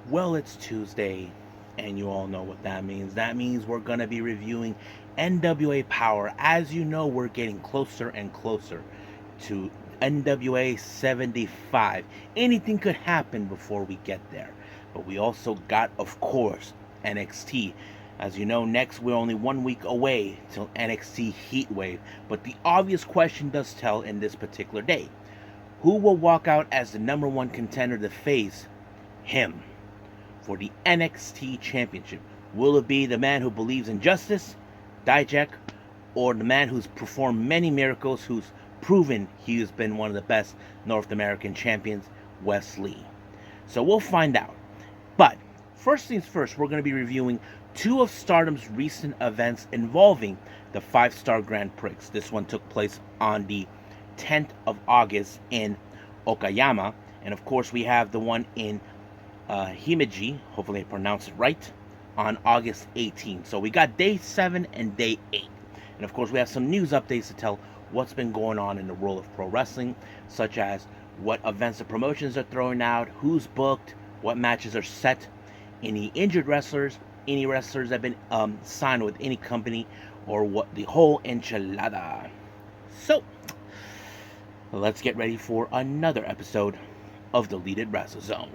Well, it's Tuesday, and you all know what that means. That means we're going to be reviewing NWA Powerrr. As you know, we're getting closer and closer to NWA 75. Anything could happen before we get there. But we also got, of course, NXT. As you know, next we're only 1 week away till NXT Heatwave. But the obvious question does tell in this particular day. Who will walk out as the number one contender to face him for the NXT Championship? Will it be the man who believes in justice, Dijak, or the man who's performed many miracles, who's proven he has been one of the best North American champions, Wes Lee? So we'll find out. But first things first, we're going to be reviewing two of Stardom's recent events involving the 5-star Grand Prix. This one took place on the 10th of August in Okayama, and of course we have the one in Himeji, hopefully I pronounce it right, on August 18th. So we got day 7 and day 8. And of course we have some news updates to tell what's been going on in the world of pro wrestling, such as what events and promotions are throwing out, who's booked, what matches are set, any injured wrestlers, any wrestlers that have been signed with any company, or what the whole enchilada. So let's get ready for another episode of Deleted Wrestle Zone.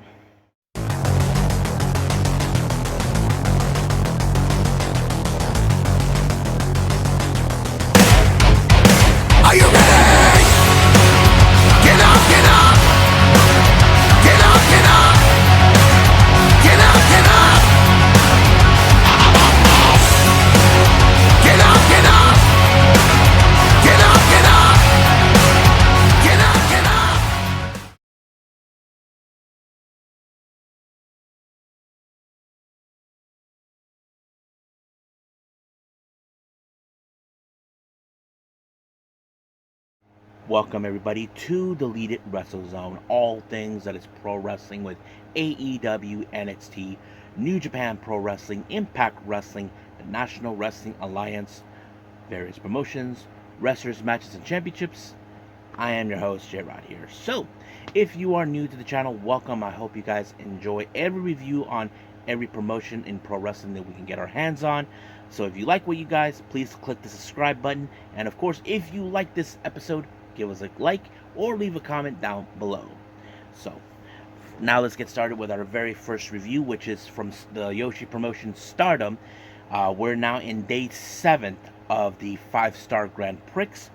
Are you ready? Get up, get up! Get up, get up! Get up, get up! Get up, get up! Get up, get up! Get up, get up! Welcome everybody to Deleted Wrestle Zone, all things that is pro wrestling with AEW, NXT, New Japan Pro Wrestling, Impact Wrestling, the National Wrestling Alliance, various promotions, wrestlers, matches, and championships. I am your host, J-Rod here. So, if you are new to the channel, welcome. I hope you guys enjoy every review on every promotion in pro wrestling that we can get our hands on. So if you like what you guys, please click the subscribe button. And of course, if you like this episode, give us a like or leave a comment down below. So now let's get started with our very first review, which is from the Yoshi Promotion Stardom. We're now in day 7 of the 5-star Grand Prix.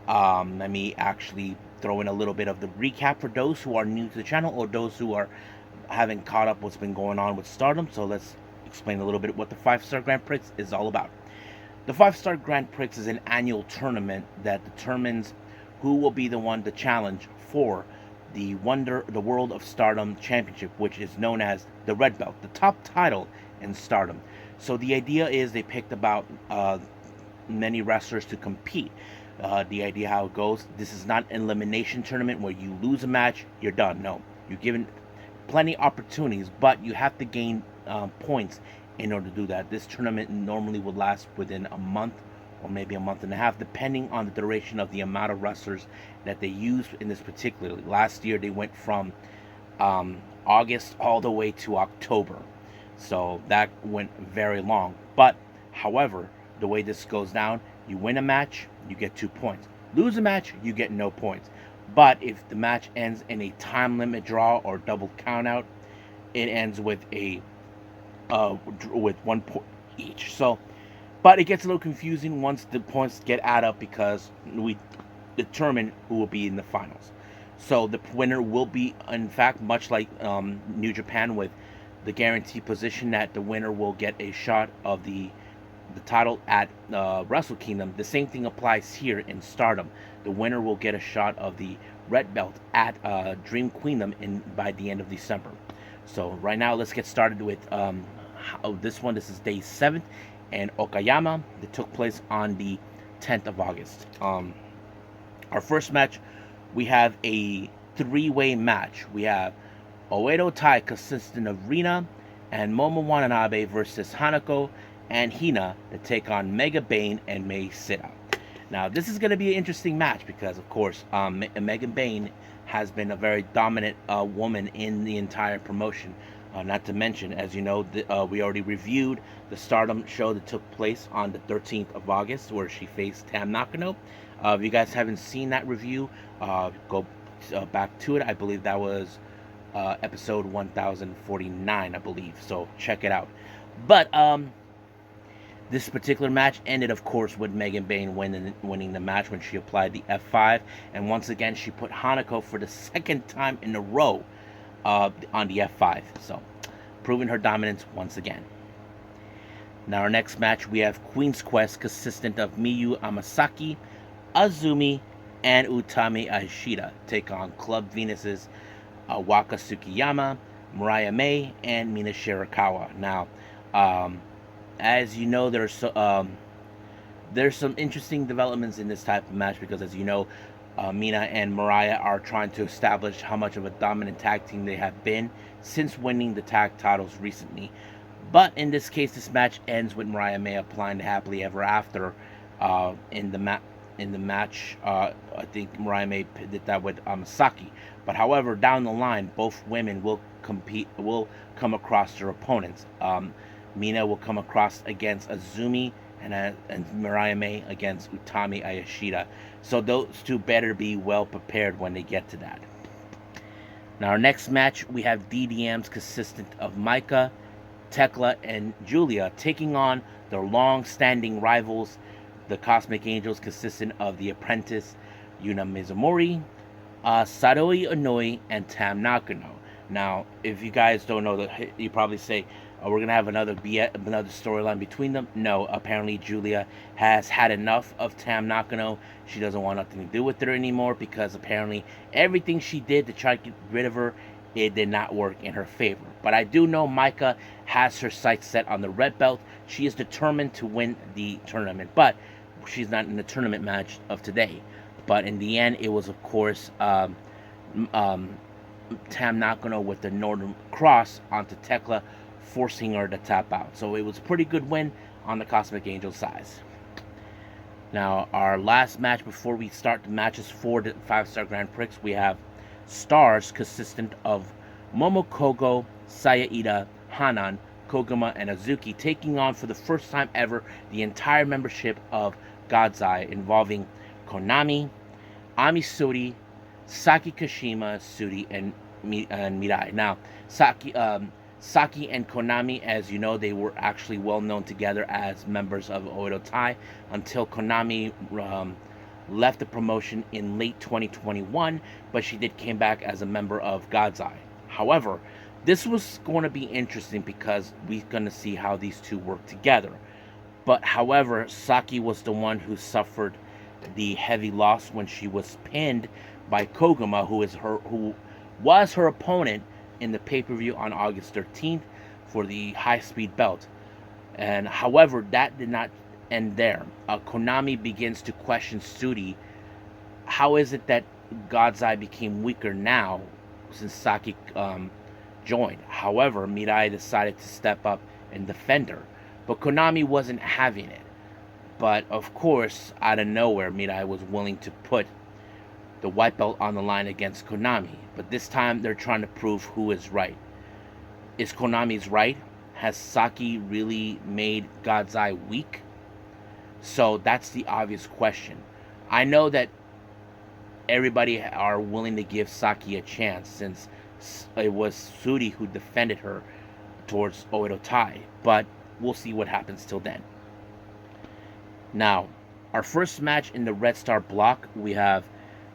Let me actually throw in a little bit of the recap for those who are new to the channel or those who haven't caught up what's been going on with Stardom. So let's explain a little bit what the 5-star Grand Prix is all about. The 5-star Grand Prix is an annual tournament that determines who will be the one to challenge for the World of Stardom Championship, which is known as the Red Belt, the top title in Stardom. So the idea is they picked about many wrestlers to compete. The idea how it goes, this is not an elimination tournament where you lose a match, you're done. No, you're given plenty of opportunities, but you have to gain points in order to do that. This tournament normally will last within a month or maybe a month and a half, depending on the duration of the amount of wrestlers that they used in this particular. Last year they went from August all the way to October, so that went very long. But however, the way this goes down, you win a match, you get 2 points. Lose a match, you get no points. But if the match ends in a time limit draw or double count out, it ends with a with 1 point each. So but it gets a little confusing once the points get added up, because we determine who will be in the finals. So the winner will be, in fact, much like New Japan, with the guaranteed position that the winner will get a shot of the title at Wrestle Kingdom. The same thing applies here in Stardom. The winner will get a shot of the Red Belt at Dream Queendom by the end of December. So right now, let's get started with this one. This is day 7. And Okayama, that took place on the 10th of August. Our first match, we have a 3-way match. We have Oedo Tai consisting of Rina and Momo Watanabe versus Hanako and Hina to take on Mega Bane and Mei Sita. Now, this is going to be an interesting match because, of course, Mega Bane has been a very dominant woman in the entire promotion. Not to mention, as you know, we already reviewed the Stardom show that took place on the 13th of August, where she faced Tam Nakano. If you guys haven't seen that review, go back to it. I believe that was episode 1049, I believe. So check it out. But this particular match ended, of course, with Megan Bayne winning the match when she applied the F5. And once again, she put Hanako for the second time in a row on the F5. So, proving her dominance once again. Now, our next match, we have Queen's Quest, consistent of Miyu Amasaki, Azumi, and Utami Ashida take on Club Venus's Waka Tsukiyama, Mariah May, and Mina Shirakawa. Now, as you know, there's some interesting developments in this type of match because, as you know, Mina and Mariah are trying to establish how much of a dominant tag team they have been since winning the tag titles recently. But in this case, this match ends with Mariah May applying the happily ever after in the match. I think Mariah May did that with Amasaki. But however, down the line, both women will come across their opponents. Mina will come across against Azumi, and Mariah May against Utami Ayashida. So those two better be well prepared when they get to that. Now, our next match, we have DDMs consistent of Maika, Tekla, and Julia taking on their long-standing rivals, the Cosmic Angels, consistent of The Apprentice, Yuna Mizumori, Saroi Onoi, and Tam Nakano. Now, if you guys don't know, you probably say, we're going to have another storyline between them. No, apparently Julia has had enough of Tam Nakano. She doesn't want nothing to do with her anymore because apparently everything she did to try to get rid of her, it did not work in her favor. But I do know Maika has her sights set on the red belt. She is determined to win the tournament, but she's not in the tournament match of today. But in the end, it was, of course, Tam Nakano with the Northern Cross onto Tekla, forcing her to tap out. So it was a pretty good win on the Cosmic Angel side. Now, our last match before we start the matches for the 5-star Grand Prix, we have Stars consistent of Momokogo, Sayaida, Hanan, Koguma, and Azuki taking on for the first time ever the entire membership of God's Eye, involving Konami, Ami Suri, Saki Kashima, Suri, and Mirai. Now, Saki and Konami, as you know, they were actually well known together as members of Oedo Tai until Konami left the promotion in late 2021, but she did came back as a member of God's Eye. However, this was going to be interesting because we're going to see how these two work together. But however, Saki was the one who suffered the heavy loss when she was pinned by Koguma, who was her opponent in the pay-per-view on August 13th for the high-speed belt. And however, that did not end there. Konami begins to question Suri. How is it that God's Eye became weaker now since Saki joined? However, Mirai decided to step up and defend her. But Konami wasn't having it. But of course, out of nowhere, Mirai was willing to put the white belt on the line against Konami. But this time, they're trying to prove who is right. Is Konami's right? Has Saki really made God's Eye weak? So that's the obvious question. I know that everybody are willing to give Saki a chance since it was Suri who defended her towards Oedo Tai. But we'll see what happens till then. Now, our first match in the Red Star block, we have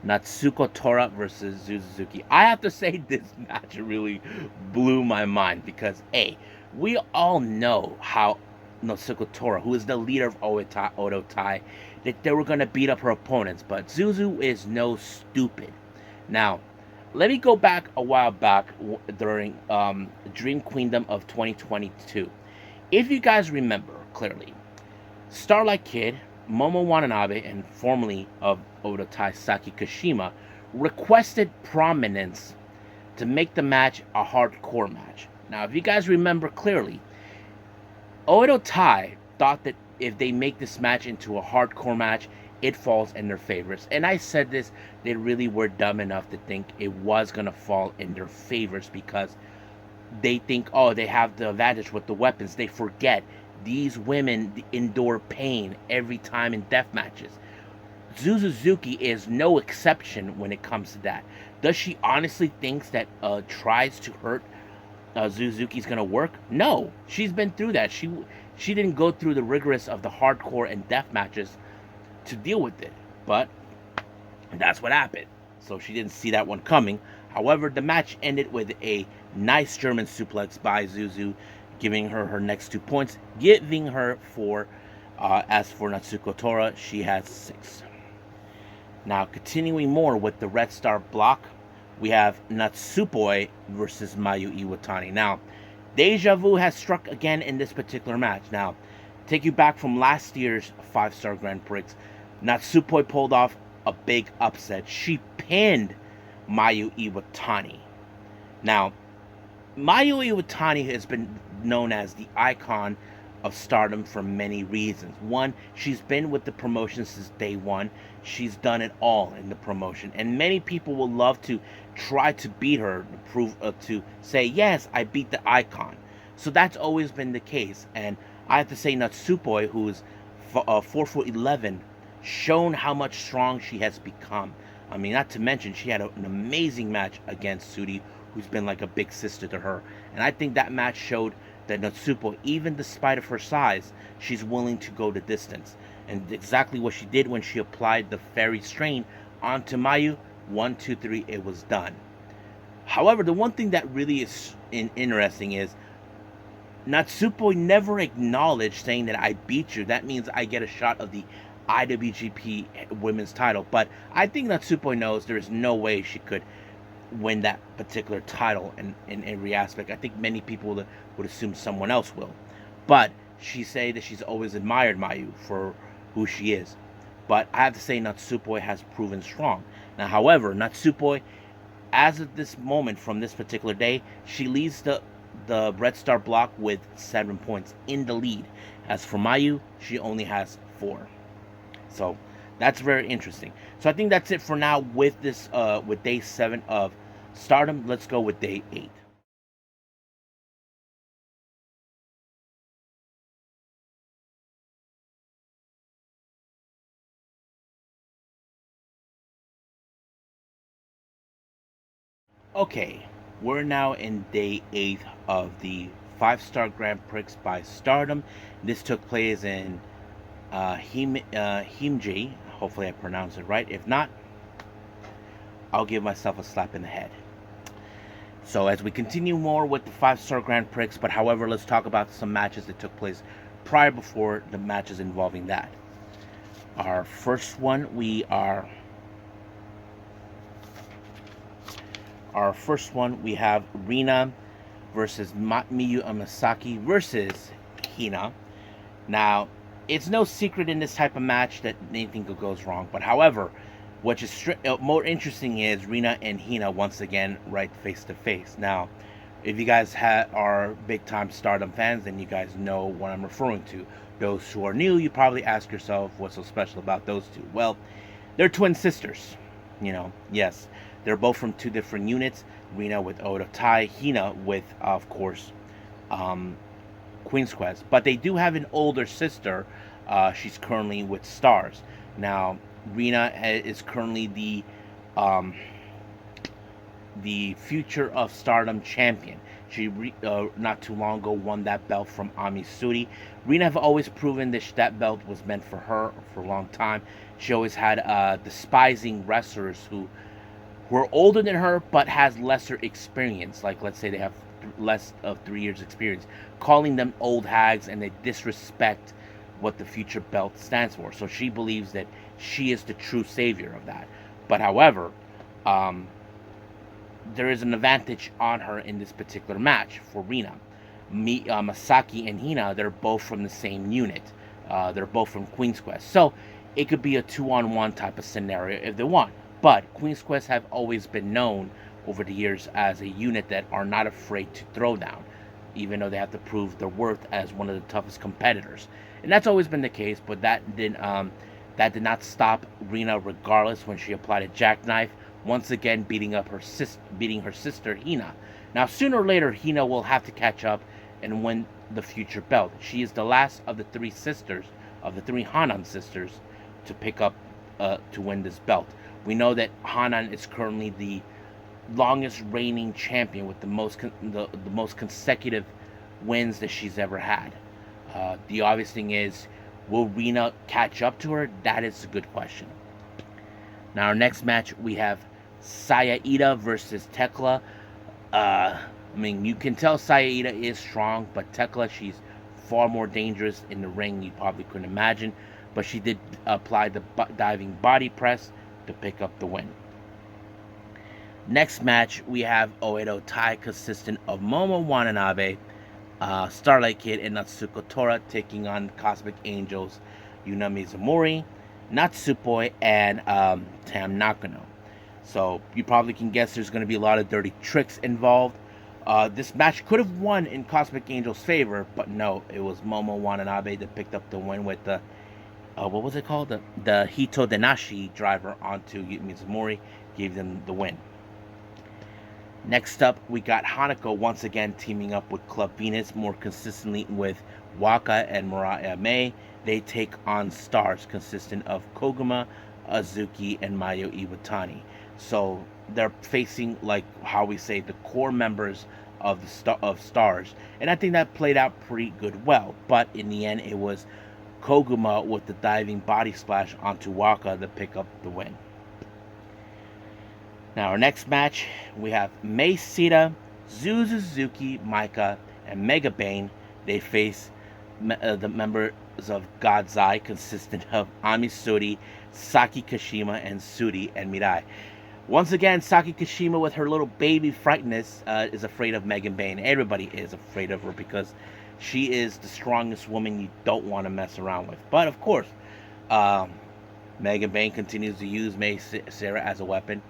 Natsuko Tora versus Yu Suzuki. I have to say this match really blew my mind because, A, we all know how Natsuko Tora, who is the leader of Oedo Tai, that they were going to beat up her opponents, but Zuzu is no stupid. Now, let me go back a while back during Dream Queendom of 2022. If you guys remember clearly, Starlight Kid, Momo Watanabe, and formerly of Oedo Tai Saki Kashima, requested Prominence to make the match a hardcore match. Now, if you guys remember clearly, Oedo Tai thought that if they make this match into a hardcore match, it falls in their favors. And I said this, they really were dumb enough to think it was going to fall in their favors because they think, oh, they have the advantage with the weapons. They forget these women endure pain every time in death matches. Suzuki is no exception when it comes to that. Does she honestly think that tries to hurt Suzuki's gonna work? No, she's been through that. She didn't go through the rigorous of the hardcore and death matches to deal with it, but that's what happened. So she didn't see that one coming. However, the match ended with a nice German suplex by Zuzu, giving her her next 2 points, giving her 4. As for Natsuko Tora, she has 6. Now, continuing more with the Red Star block, we have Natsupoi versus Mayu Iwatani. Now, Deja Vu has struck again in this particular match. Now, take you back from last year's 5-star Grand Prix. Natsupoi pulled off a big upset. She pinned Mayu Iwatani. Now, Mayu Iwatani has been known as the icon of Stardom for many reasons. One, she's been with the promotion since day one. She's done it all in the promotion, and many people will love to try to beat her to prove to say, yes, I beat the icon. So that's always been the case, and I have to say Natsupoi, who is 4'11", shown how much strong she has become. I mean, not to mention she had an amazing match against Sudi, who's been like a big sister to her, and I think that match showed that Natsupo, even despite of her size, she's willing to go the distance. And exactly what she did when she applied the fairy strain onto Mayu. 1, 2, 3, it was done. However, the one thing that really is interesting is Natsupo never acknowledged saying that I beat you. That means I get a shot of the IWGP Women's title. But I think Natsupo knows there is no way she could win that particular title in every aspect. I think many people would assume someone else will. But she say that she's always admired Mayu for who she is. But I have to say Natsupoi has proven strong. Now, however, Natsupoi, as of this moment from this particular day, she leads the Red Star block with 7 points in the lead. As for Mayu, she only has 4. So that's very interesting. So I think that's it for now with this with day 7 of Stardom. Let's go with day 8. Okay, we're now in day 8 of the 5-star Grand Prix by Stardom. This took place in Himeji. Hopefully I pronounced it right. If not, I'll give myself a slap in the head. So as we continue more with the 5-star Grand Prix, but however, let's talk about some matches that took place before the matches involving that. Our first one, we have Rina versus Miyu Amasaki versus Hina. Now, it's no secret in this type of match that anything goes wrong. But however, what is more interesting is Rina and Hina once again right face to face. Now, if you guys are big time Stardom fans, then you guys know what I'm referring to. Those who are new, you probably ask yourself what's so special about those two. Well, they're twin sisters. Yes, they're both from 2 different units. Rina with Oda Tai, Hina with, of course, Queen's Quest. But they do have an older sister. She's currently with Stars. Now, Rina is currently the Future of Stardom champion. She not too long ago won that belt from Ami Suri. Rina have always proven that belt was meant for her for a long time. She always had despising wrestlers who were older than her but has lesser experience. Like, let's say they have less of 3 years experience, calling them old hags, and they disrespect what the future belt stands for. So she believes that she is the true savior of that. But however, there is an advantage on her in this particular match for Rina. Masaki and Hina, they're both from the same unit. They're both from Queen's Quest. So it could be a 2-on-1 type of scenario if they want. But Queen's Quest have always been known over the years as a unit that are not afraid to throw down, even though they have to prove their worth as one of the toughest competitors. And that's always been the case, but that didn't That did not stop Rina regardless when she applied a jackknife, once again beating her sister Hina. Now sooner or later Hina will have to catch up and win the future belt. She is the last of the three Hanan sisters to pick up to win this belt. We know that Hanan is currently the longest reigning champion with the most consecutive wins that she's ever had. The obvious thing is, will Rina catch up to her? That is a good question. Now, our next match, we have Saya Ida versus Tekla. You can tell Saya Ida is strong, but Tekla, she's far more dangerous in the ring. You probably couldn't imagine. But she did apply the diving body press to pick up the win. Next match, we have Oedo Tai, consisting of Momo Watanabe, Starlight Kid, and Natsuko Tora, taking on Cosmic Angels, Yuna Mizumori, Natsupoi, and Tam Nakano. So you probably can guess there's going to be a lot of dirty tricks involved. This match could have won in Cosmic Angel's favor, but no, it was Momo Watanabe that picked up the win with the what was it called? The Hito Denashi driver onto Mizumori, gave them the win. Next up, we got Hanako once again teaming up with Club Venus, more consistently with Waka and Mariah May. They take on Stars, consisting of Koguma, Azuki, and Mayo Iwatani. So they're facing, like how we say, the core members of Stars, and I think that played out pretty well. But in the end, it was Koguma with the diving body splash onto Waka to pick up the win. Now, our next match, we have Mei Sita, Suzuki, Maika, and Mega Bane. They face the members of God's Eye, consisting of Ami Suri, Saki Kashima, and Suri and Mirai. Once again, Saki Kashima, with her little baby frightness, is afraid of Megan Bane. Everybody is afraid of her because she is the strongest woman you don't want to mess around with. But of course, Megan Bane continues to use Mei Sita as a weapon.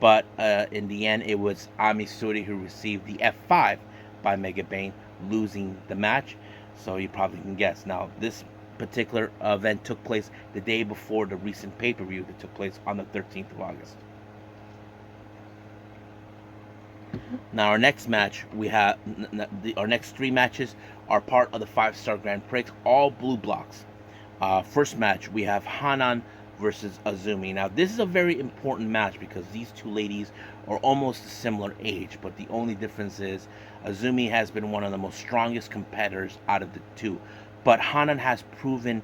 But in the end, it was Ami Suri who received the F5 by Mega Bane, losing the match. So you probably can guess. Now, this particular event took place the day before the recent pay-per-view that took place on the 13th of August. Now, our next match, we have our next three matches are part of the 5-star Grand Prix, all blue blocks. First match, we have Hanan versus Azumi. Now, this is a very important match because these two ladies are almost a similar age, but the only difference is Azumi has been one of the most strongest competitors out of the two, but Hanan has proven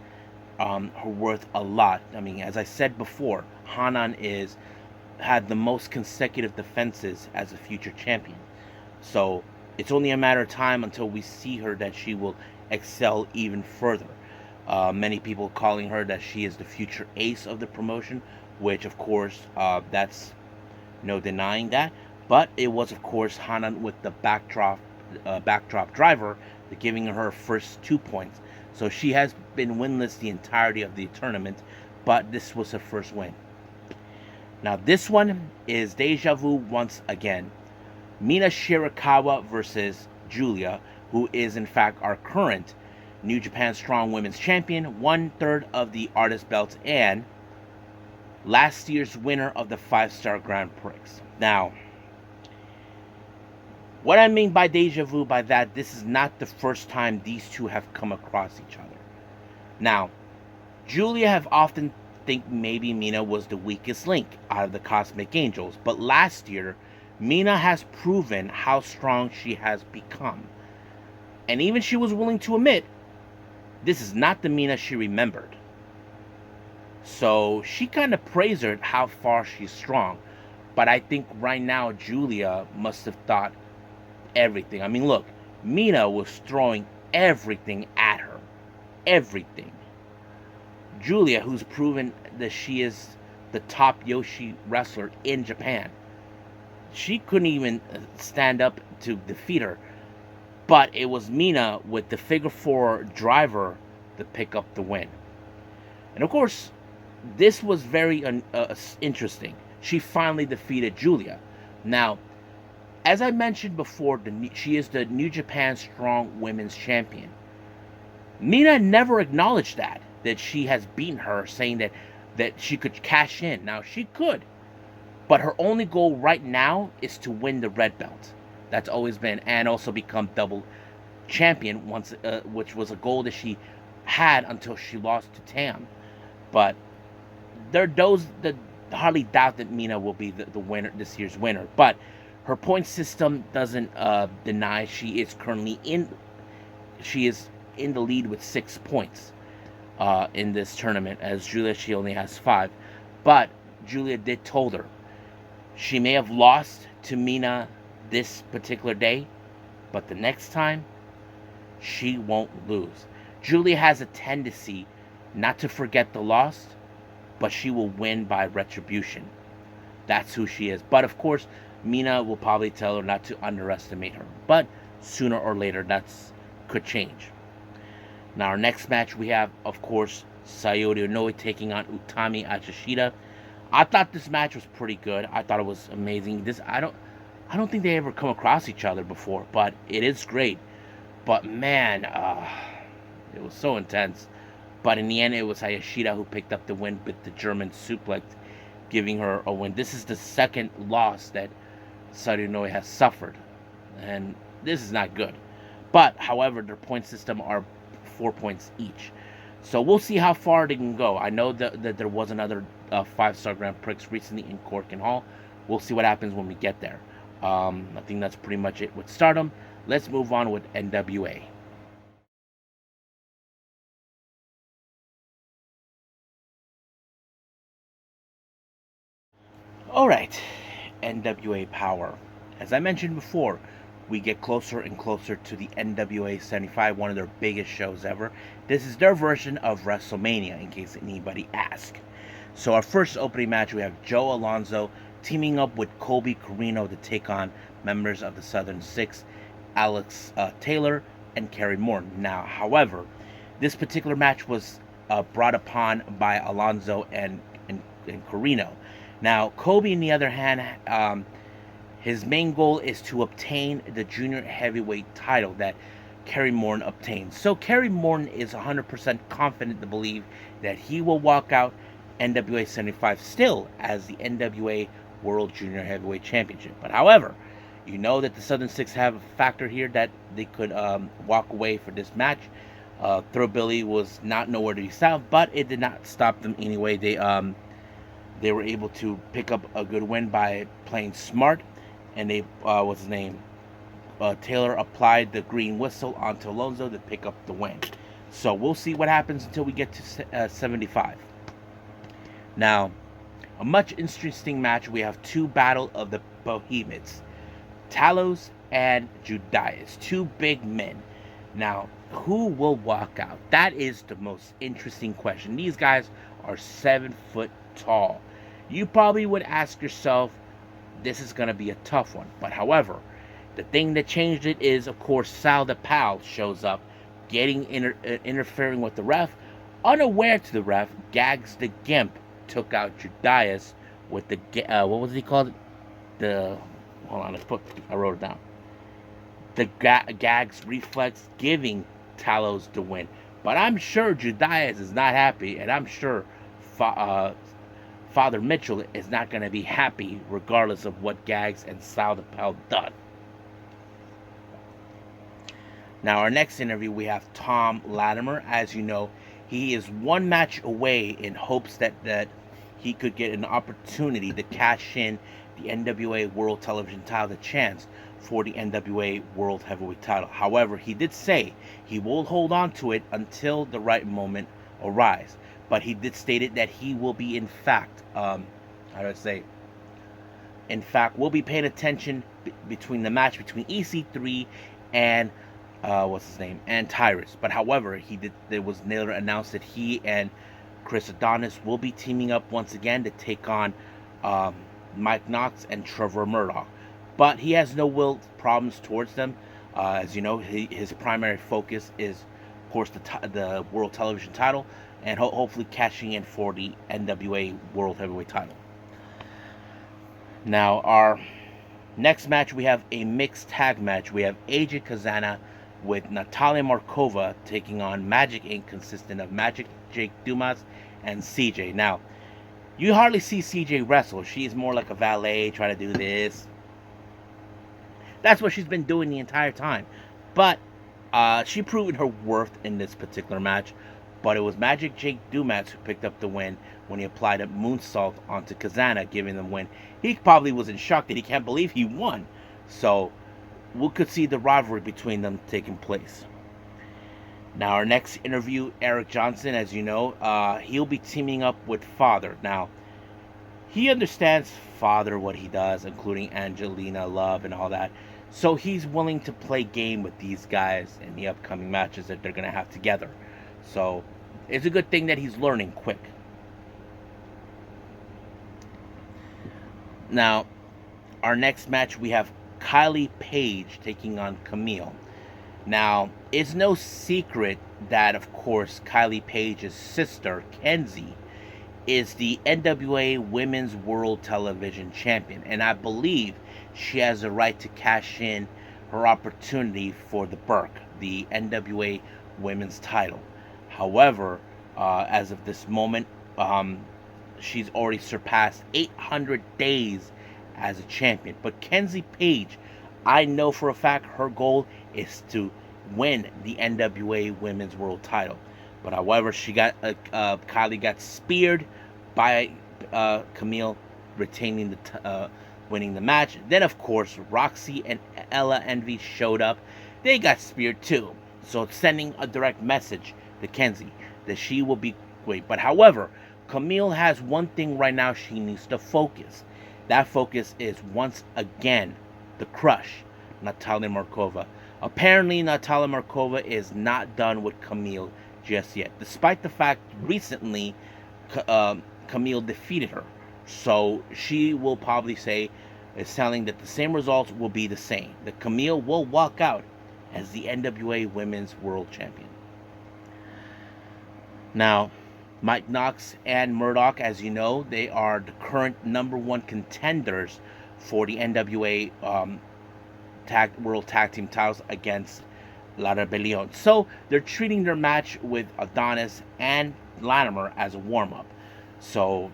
her worth a lot. I mean, as I said before, Hanan had the most consecutive defenses as a future champion, so it's only a matter of time until we see her that she will excel even further. Many people calling her that she is the future ace of the promotion, which of course, that's no denying that. But it was of course Hanan with the backdrop driver, giving her first 2 points. So she has been winless the entirety of the tournament, but this was her first win. Now this one is deja vu once again. Mina Shirakawa versus Julia, who is in fact our current New Japan Strong Women's Champion, 1/3 of the Artist belts, and last year's winner of the 5-star Grand Prix. Now, what I mean by deja vu by that, this is not the first time these two have come across each other. Now, Julia have often think maybe Mina was the weakest link out of the Cosmic Angels, but last year, Mina has proven how strong she has become. And even she was willing to admit, this is not the Mina she remembered. So she kind of praised her how far she's strong. But I think right now Julia must have thought everything. I mean, look, Mina was throwing everything at her. Everything. Julia, who's proven that she is the top Yoshi wrestler in Japan, she couldn't even stand up to defeat her. But it was Mina with the figure 4 driver to pick up the win. And of course, this was very interesting. She finally defeated Julia. Now, as I mentioned before, she is the New Japan Strong Women's Champion. Mina never acknowledged that. that she has beaten her, saying that she could cash in. Now, she could, but her only goal right now is to win the red belt. That's always been, and also become double champion once, which was a goal that she had until she lost to Tam. But there are those that hardly doubt that Mina will be the winner, this year's winner. But her point system doesn't deny she is currently in. She is in the lead with 6 points in this tournament, as Julia, she only has 5. But Julia did told her she may have lost to Mina this particular day, but the next time she won't lose. Julia has a tendency not to forget the loss, but she will win by retribution. That's who she is. But of course, Mina will probably tell her not to underestimate her. But sooner or later, that's could change. Now, our next match, we have, of course, Sayori Inoue taking on Utami Achishita. I thought this match was pretty good. I thought it was amazing. I don't think they ever come across each other before, but it is great. But man, it was so intense. But in the end, it was Hayashida who picked up the win with the German suplex, giving her a win. This is the second loss that Sayori Inoue has suffered, and this is not good. But, however, their point system are 4 points each. So we'll see how far they can go. I know that there was another 5-star Grand Prix recently in Cork and Hall. We'll see what happens when we get there. I think that's pretty much it with Stardom. Let's move on with NWA. Alright, NWA Powerrr. As I mentioned before, we get closer and closer to the NWA 75, one of their biggest shows ever. This is their version of WrestleMania, in case anybody asks. So our first opening match, we have Joe Alonso teaming up with Colby Corino to take on members of the Southern Six, Alex Taylor and Kerry Morton. Now, however, this particular match was brought upon by Alonso and Corino. Now, Colby, on the other hand, his main goal is to obtain the junior heavyweight title that Kerry Morton obtained. So Kerry Morton is 100% confident to believe that he will walk out NWA 75 still as the NWA World Junior Heavyweight Championship. But however, you know that the Southern Six have a factor here that they could walk away for this match. Thrillbilly was not nowhere to be found, but it did not stop them anyway. They were able to pick up a good win by playing smart, and they what's his name? Taylor applied the green whistle onto Alonso to pick up the win. So we'll see what happens until we get to 75. Now, a much interesting match. We have two Battle of the Bohemians, Talos and Judas, two big men. Now, who will walk out? That is the most interesting question. These guys are 7 foot tall. You probably would ask yourself, this is going to be a tough one. But however, the thing that changed it is, of course, Sal the Pal shows up, interfering with the ref. Unaware to the ref, Gags the Gimp took out Judas with the, what was he called? Hold on, I wrote it down. The Gags reflex, giving Talos the win. But I'm sure Judas is not happy, and I'm sure Father Mitchell is not going to be happy regardless of what Gags and Sal the Pal done. Now, our next interview, we have Tom Latimer. As you know, he is one match away in hopes that he could get an opportunity to cash in the NWA World Television title, the chance for the NWA World Heavyweight title. However, he did say he will hold on to it until the right moment arrives. But he did state it that he will be, in fact, we'll be paying attention between the match between EC3 and and Tyrus. But however, there was later announced that he and Chris Adonis will be teaming up once again to take on Mike Knox and Trevor Murdoch. But he has no will problems towards them. As you know, his primary focus is, of course, the World Television title, and hopefully cashing in for the NWA World Heavyweight title. Now, our next match, we have a mixed tag match. We have AJ Kazana with Natalia Markova taking on Magic Inc., consisting of Magic, Jake Dumas, and CJ. Now, you hardly see CJ wrestle. She's more like a valet, trying to do this. That's what she's been doing the entire time. But she proved her worth in this particular match. But it was Magic Jake Dumas who picked up the win when he applied a moonsault onto Kazana, giving them win. He probably was in shock that he can't believe he won. So we could see the rivalry between them taking place. Now, our next interview, Eric Johnson, as you know, he'll be teaming up with Father. Now, he understands Father, what he does, including Angelina Love and all that. So he's willing to play game with these guys in the upcoming matches that they're going to have together. So it's a good thing that he's learning quick. Now, our next match, we have Kylie Paige taking on Kamille. Now, it's no secret that, of course, Kylie Paige's sister, Kenzie, is the NWA Women's World Television Champion. And I believe she has the right to cash in her opportunity for the Burke, the NWA Women's title. However, as of this moment, she's already surpassed 800 days as a champion. But Kenzie Paige, I know for a fact her goal is to win the NWA Women's World title. But however, Kylie got speared by Kamille, retaining winning the match. Then, of course, Roxy and Ella Envy showed up. They got speared too. So it's sending a direct message to Kenzie that she will be great. But however, Kamille has one thing right now she needs to focus. That focus is, once again, the crush, Natalia Markova. Apparently, Natalia Markova is not done with Kamille just yet, despite the fact recently Kamille defeated her. So she will probably say, is telling that the same results will be the same. That Kamille will walk out as the NWA Women's World Champion. Now, Mike Knox and Murdoch, as you know, they are the current #1 contenders for the NWA World Tag Team titles against La Rebellion. So they're treating their match with Adonis and Latimer as a warm-up. So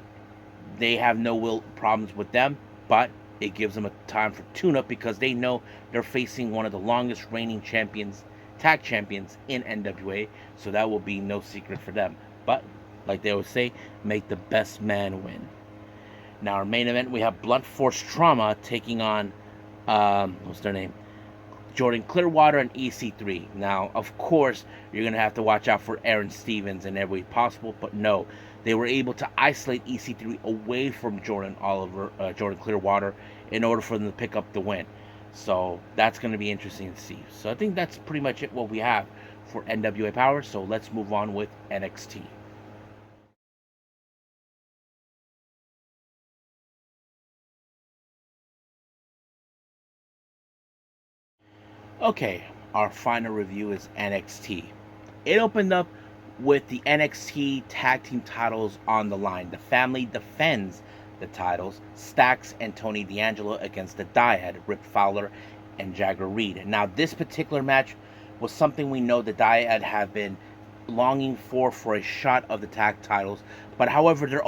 they have no problems with them, but it gives them a time for tune-up because they know they're facing one of the longest reigning tag champions in NWA. So that will be no secret for them. But like they always say, make the best man win. Now, our main event, we have Blunt Force Trauma taking on, what's their name? Jordan Clearwater and EC3. Now, of course, you're going to have to watch out for Aaron Stevens in every way possible, but no. They were able to isolate EC3 away from Jordan Clearwater in order for them to pick up the win. So that's going to be interesting to see. So I think that's pretty much what we have for NWA Powerrr. So let's move on with NXT. Okay, our final review is NXT. It opened up with the NXT tag team titles on the line. The family defends the titles, Stax and Tony D'Angelo against the Dyad, Rip Fowler and Jagger Reed. Now, this particular match was something we know the Dyad have been longing for a shot of the tag titles. But however, their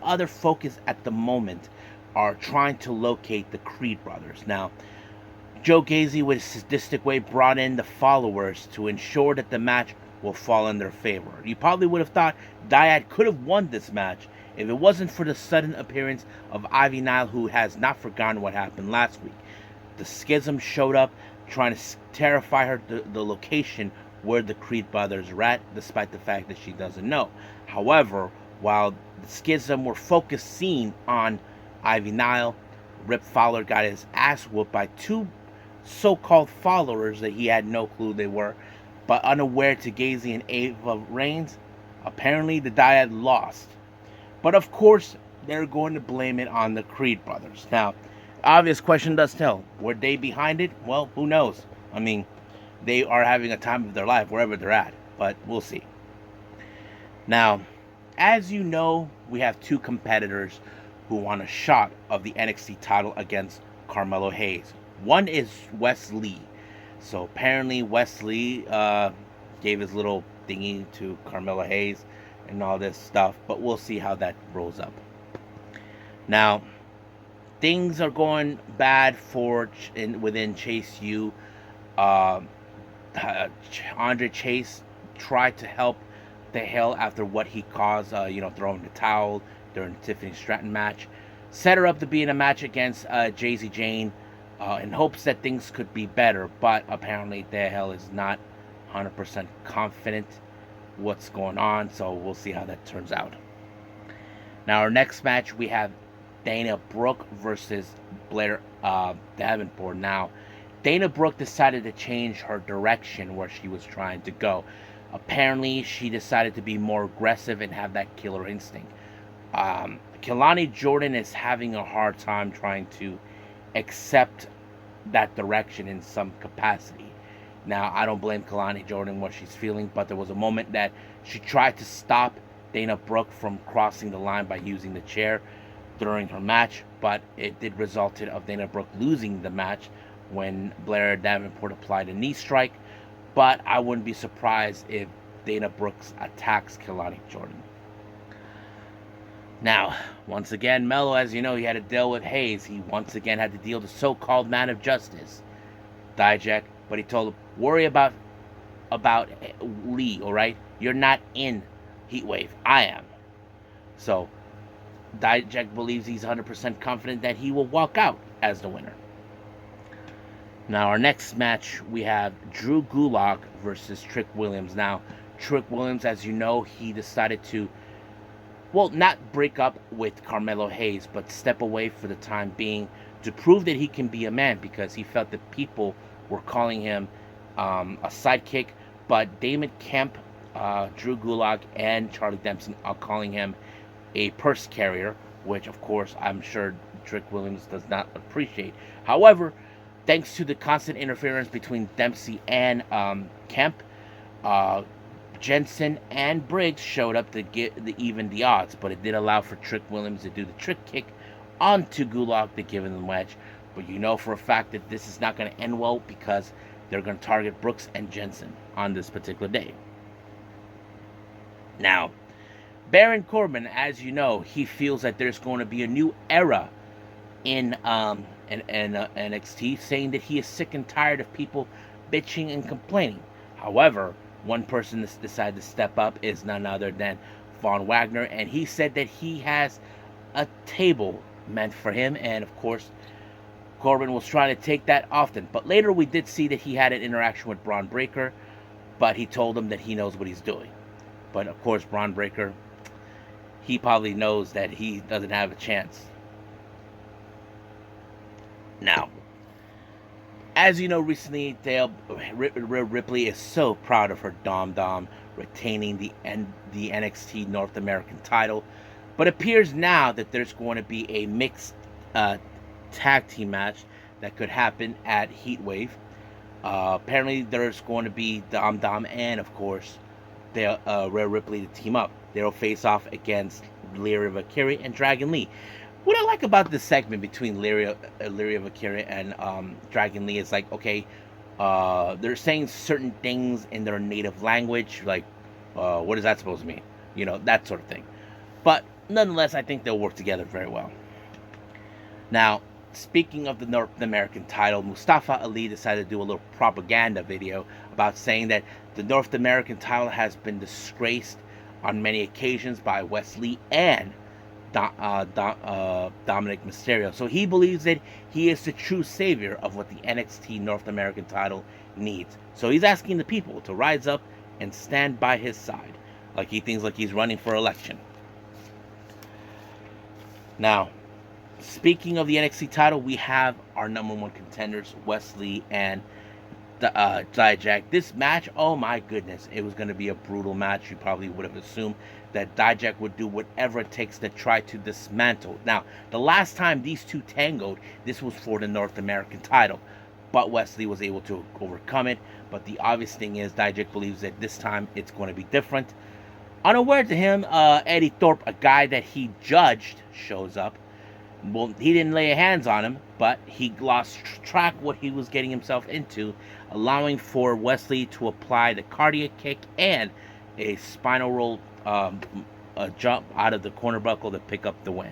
other focus at the moment are trying to locate the Creed brothers. Now, Joe Gacy, with his sadistic way, brought in the followers to ensure that the match will fall in their favor. You probably would have thought Dyad could have won this match if it wasn't for the sudden appearance of Ivy Nile, who has not forgotten what happened last week. The Schism showed up trying to terrify her the location where the Creed brothers are at, despite the fact that she doesn't know. However, while the Schism were focusing on Ivy Nile, Rip Fowler got his ass whooped by two so-called followers that he had no clue they were. But unaware to Gacy and Ava Reigns, apparently the Dyad lost. But of course, they're going to blame it on the Creed brothers. Now, obvious question does tell. Were they behind it? Well, who knows? I mean, they are having a time of their life wherever they're at. But we'll see. Now, as you know, we have two competitors who want a shot of the NXT title against Carmelo Hayes. One is Wes Lee. So apparently Wesley gave his little thingy to Carmelo Hayes and all this stuff, but we'll see how that rolls up. Now, things are going bad within Chase U. Uh, Andre Chase tried to help the hell after what he caused, throwing the towel during the Tiffany Stratton match. Set her up to be in a match against Jay-Z Jane in hopes that things could be better, but apparently the hell is not 100% confident what's going on, so we'll see how that turns out. Now, our next match, we have Dana Brooke versus Blair Davenport. Now, Dana Brooke decided to change her direction where she was trying to go. Apparently, she decided to be more aggressive and have that killer instinct. Kelani Jordan is having a hard time trying to accept that direction in some capacity. Now, I don't blame Kelani Jordan what she's feeling, but there was a moment that she tried to stop Dana Brooke from crossing the line by using the chair during her match, but it did result of Dana Brooke losing the match when Blair Davenport applied a knee strike. But I wouldn't be surprised if Dana Brooke attacks Kelani Jordan. Now, once again, Mello, as you know, he had to deal with Hayes. He once again had to deal with the so-called man of justice, Dijak, but he told him, worry about Lee, all right? You're not in Heatwave. I am. So, Dijak believes he's 100% confident that he will walk out as the winner. Now, our next match, we have Drew Gulak versus Trick Williams. Now, Trick Williams, as you know, he decided to, not break up with Carmelo Hayes, but step away for the time being to prove that he can be a man, because he felt that people were calling him a sidekick, but Damon Kemp, Drew Gulak, and Charlie Dempsey are calling him a purse carrier, which, of course, I'm sure Trick Williams does not appreciate. However, thanks to the constant interference between Dempsey and Kemp, Jensen and Briggs showed up to even the odds, but it did allow for Trick Williams to do the trick kick onto Gulak to give him the wedge. But you know for a fact that this is not going to end well, because they're going to target Brooks and Jensen on this particular day. Now, Baron Corbin, as you know, he feels that there's going to be a new era in NXT, saying that he is sick and tired of people bitching and complaining. However, one person that's decided to step up is none other than Von Wagner, and he said that he has a table meant for him, and of course, Corbin was trying to take that often. But later we did see that he had an interaction with Braun Breaker, but he told him that he knows what he's doing. But of course, Braun Breaker, he probably knows that he doesn't have a chance. Now, as you know, recently, Rhea Ripley is so proud of her Dom retaining the NXT North American title, but it appears now that there's going to be a mixed tag team match that could happen at Heatwave. Apparently, there's going to be Dom and, of course, Rhea Ripley to team up. They'll face off against Lyria Valkyria and Dragon Lee. What I like about this segment between Lyria Valkyria and Dragon Lee is like, okay, they're saying certain things in their native language, like, what is that supposed to mean? You know, that sort of thing. But nonetheless, I think they'll work together very well. Now, speaking of the North American title, Mustafa Ali decided to do a little propaganda video about saying that the North American title has been disgraced on many occasions by Wes Lee and Dominic Mysterio. So he believes that he is the true savior of what the NXT North American title needs. So he's asking the people to rise up and stand by his side, like he thinks like he's running for election. Now, speaking of the NXT title, we have our number one contenders, Wes Lee and Dijak. This match, oh my goodness, it was going to be a brutal match. You probably would have assumed that Dijak would do whatever it takes to try to dismantle. Now, the last time these two tangled, this was for the North American title, but Wes Lee was able to overcome it. But the obvious thing is Dijak believes that this time it's going to be different. Unaware to him, Eddie Thorpe, a guy that he judged, shows up. Well, he didn't lay hands on him, but he lost track what he was getting himself into, allowing for Wesley to apply the cardiac kick and a spinal roll a jump out of the corner buckle to pick up the win.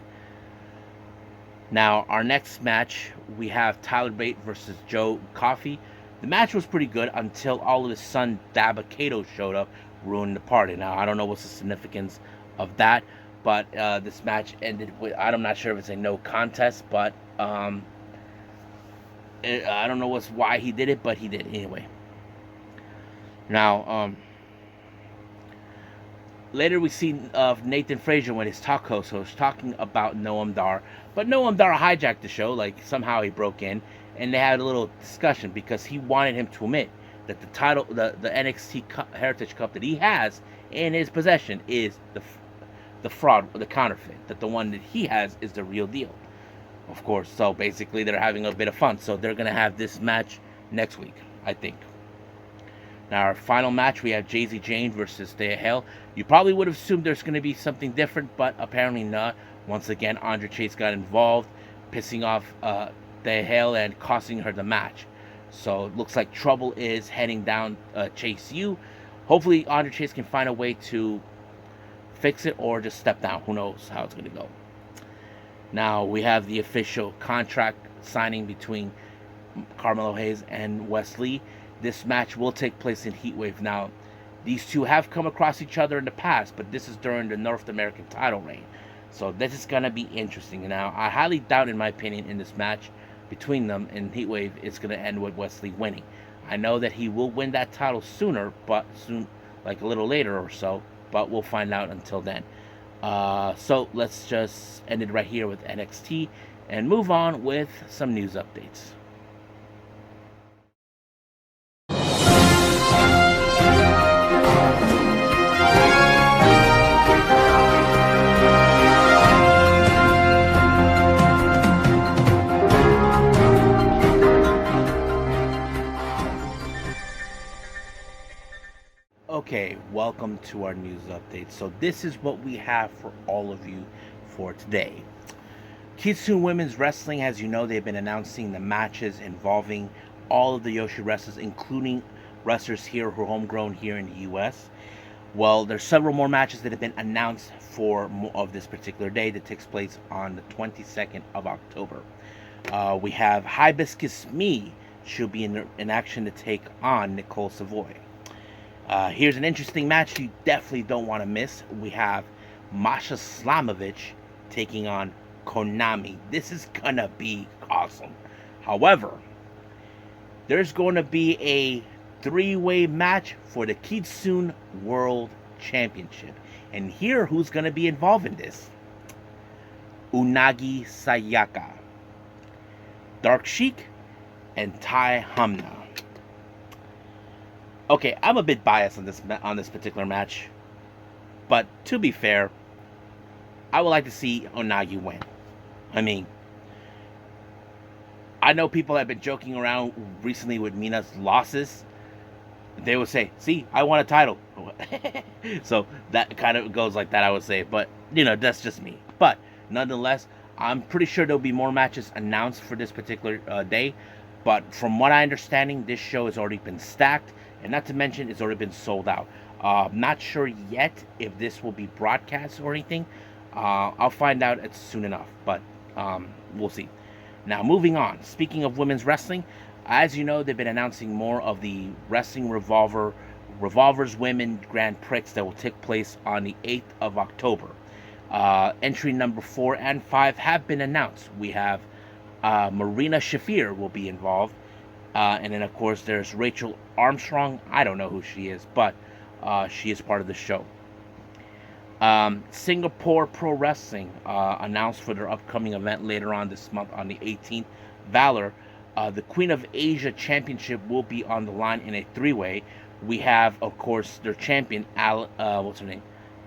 Now, our next match, we have Tyler Bate versus Joe Coffey. The match was pretty good until all of his son Dabba-Kato showed up, ruined the party. Now, I don't know what's the significance of that, but this match ended with, I'm not sure if it's a no contest, but I don't know why he did it, but he did anyway. Now, later we see Nathan Frazier when his talk host was talking about Noam Dar, but Noam Dar hijacked the show, like somehow he broke in, and they had a little discussion because he wanted him to admit that the title, the NXT Heritage Cup that he has in his possession is the fraud, the counterfeit, that the one that he has is the real deal. Of course, so basically they're having a bit of fun, so they're going to have this match next week, I think. Now, our final match, we have Jay-Z Jane versus Thea Hale. You probably would have assumed there's going to be something different, but apparently not. Once again, Andre Chase got involved, pissing off Thea Hale and costing her the match. So it looks like trouble is heading down Chase U. Hopefully, Andre Chase can find a way to fix it or just step down. Who knows how it's going to go. Now, we have the official contract signing between Carmelo Hayes and Wesley. This match will take place in Heatwave. Now, these two have come across each other in the past, but this is during the North American title reign. So this is going to be interesting. Now, I highly doubt, in my opinion, in this match between them in Heatwave, it's going to end with Wesley winning. I know that he will win that title sooner, like a little later or so, but we'll find out until then. So let's just end it right here with NXT and move on with some news updates. Okay, welcome to our news update. So this is what we have for all of you for today. Kitsune Women's Wrestling, as you know, they've been announcing the matches involving all of the Yoshi wrestlers, including wrestlers here who are homegrown here in the U.S. Well, there's several more matches that have been announced for of this particular day that takes place on the 22nd of October. We have Hibiscus Me. She'll be in action to take on Nicole Savoy. Here's an interesting match you definitely don't want to miss. We have Masha Slamovich taking on Konami. This is gonna be awesome. However, there's going to be a three-way match for the Kitsune World Championship. And here, who's going to be involved in this? Unagi Sayaka, Dark Sheik, and Tai Hamna. Okay, I'm a bit biased on this particular match, but to be fair, I would like to see Unagi win. I mean, I know people have been joking around recently with Mina's losses. They would say, "See, I won a title." So that kind of goes like that, I would say. But that's just me. But nonetheless, I'm pretty sure there'll be more matches announced for this particular day. But from what I understanding, this show has already been stacked. And not to mention, it's already been sold out. Not sure yet if this will be broadcast or anything. I'll find out soon enough, but we'll see. Now, moving on. Speaking of women's wrestling, as you know, they've been announcing more of the Wrestling Revolver's Women Grand Prix that will take place on the 8th of October. Entry number 4 and 5 have been announced. We have Marina Shafir will be involved. And then, of course, there's Rachel Armstrong. I don't know who she is, but she is part of the show. Singapore Pro Wrestling announced for their upcoming event later on this month on the 18th. Valor, the Queen of Asia Championship will be on the line in a three-way. We have, of course, their champion, what's her name?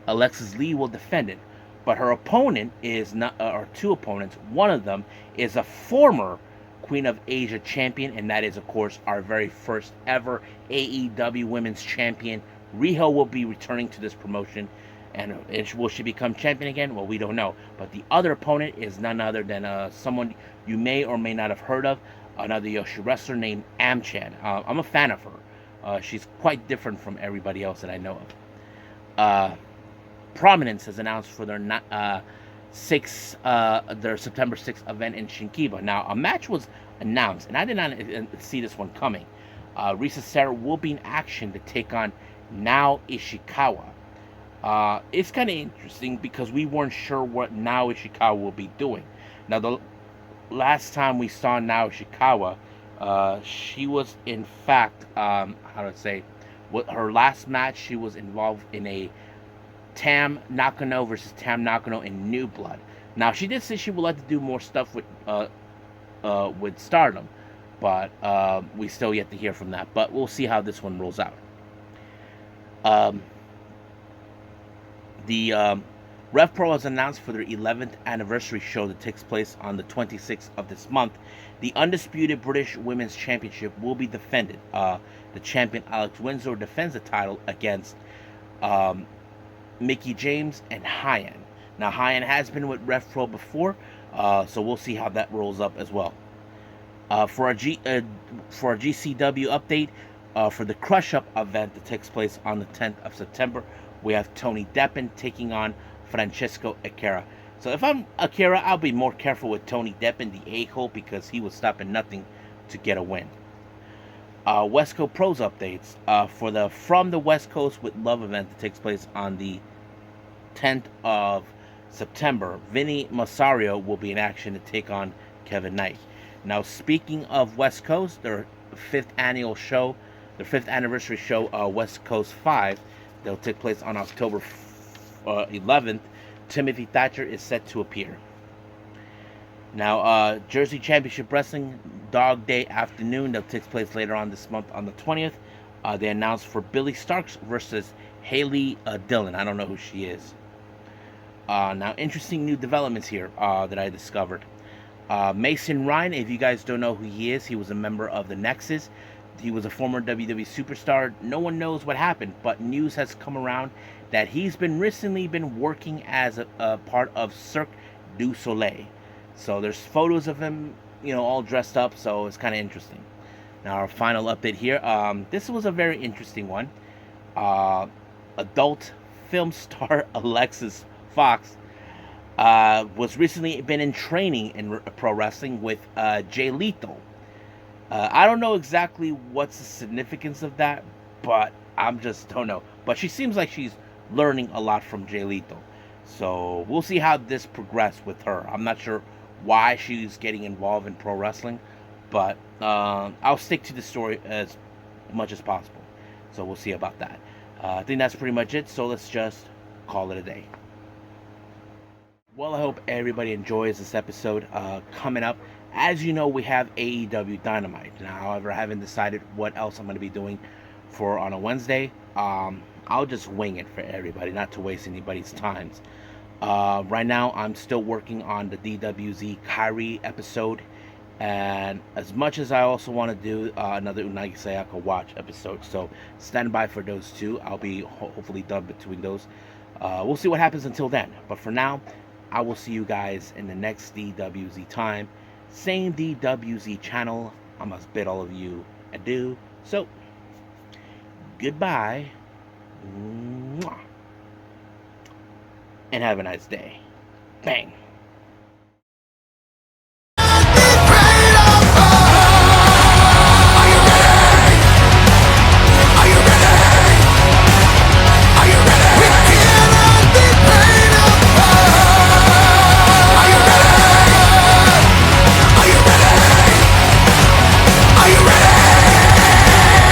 Alexis Lee will defend it. But her opponent is not, or two opponents. One of them is a former Queen of Asia champion, and that is, of course, our very first ever AEW Women's Champion. Riho will be returning to this promotion. And will she become champion again? Well, we don't know. But the other opponent is none other than someone you may or may not have heard of, another Yoshi wrestler named Amchan. I'm a fan of her. She's quite different from everybody else that I know of. Prominence has announced for their their September 6th event in Shinkiba. Now, a match was announced, and I did not see this one coming. Risa Sarah will be in action to take on Nao Ishikawa. It's kind of interesting because we weren't sure what Nao Ishikawa will be doing. Now, the last time we saw Nao Ishikawa, she was in fact, how to say, with her last match, she was involved in a Tam Nakano versus Tam Nakano in New Blood. Now, she did say she would like to do more stuff with Stardom, but we still yet to hear from that. But we'll see how this one rolls out. The RevPro has announced for their 11th anniversary show that takes place on the 26th of this month. The undisputed British Women's Championship will be defended. The champion Alex Windsor defends the title against Mickie James and Hyan. Now, Hyan has been with RevPro before, so we'll see how that rolls up as well. For our GCW update, for the Crush Up event that takes place on the 10th of September, we have Tony Deppen taking on Francesco Akira. So if I'm Akira, I'll be more careful with Tony Deppen, the a-hole, because he was stopping nothing to get a win. West Coast Pros updates. For the From the West Coast with Love event that takes place on the 10th of September, Vinny Masario will be in action to take on Kevin Knight. Now, speaking of West Coast, their 5th anniversary show, West Coast 5, that'll take place on October 11th. Timothy Thatcher is set to appear. Now, Jersey Championship Wrestling Dog Day Afternoon that takes place later on this month on the 20th. They announced for Billy Starks versus Haley Dillon. I don't know who she is. Now, interesting new developments here that I discovered. Mason Ryan, if you guys don't know who he is, he was a member of the Nexus. He was a former WWE superstar. No one knows what happened, but news has come around that he's recently been working as a part of Cirque du Soleil. So there's photos of him, all dressed up, so it's kind of interesting. Now, our final update here. This was a very interesting one. Adult film star Alexis Fawx was recently been in training in pro wrestling with Jay Lethal. I don't know exactly what's the significance of that, but don't know. But she seems like she's learning a lot from Jay Lethal. So we'll see how this progresses with her. I'm not sure why she's getting involved in pro wrestling, but I'll stick to the story as much as possible. So we'll see about that. I think that's pretty much it. So let's just call it a day. Well, I hope everybody enjoys this episode. Coming up, as you know, we have AEW Dynamite. Now, however, I haven't decided what else I'm going to be doing on a Wednesday. I'll just wing it for everybody, not to waste anybody's times. Right now, I'm still working on the DWZ Kyrie episode. And as much as I also want to do another Unagi Sayaka Watch episode. So stand by for those two. I'll be hopefully done between those. We'll see what happens until then. But for now, I will see you guys in the next DWZ time. Same DWZ channel. I must bid all of you adieu. So, goodbye. Mwah. And have a nice day. Bang.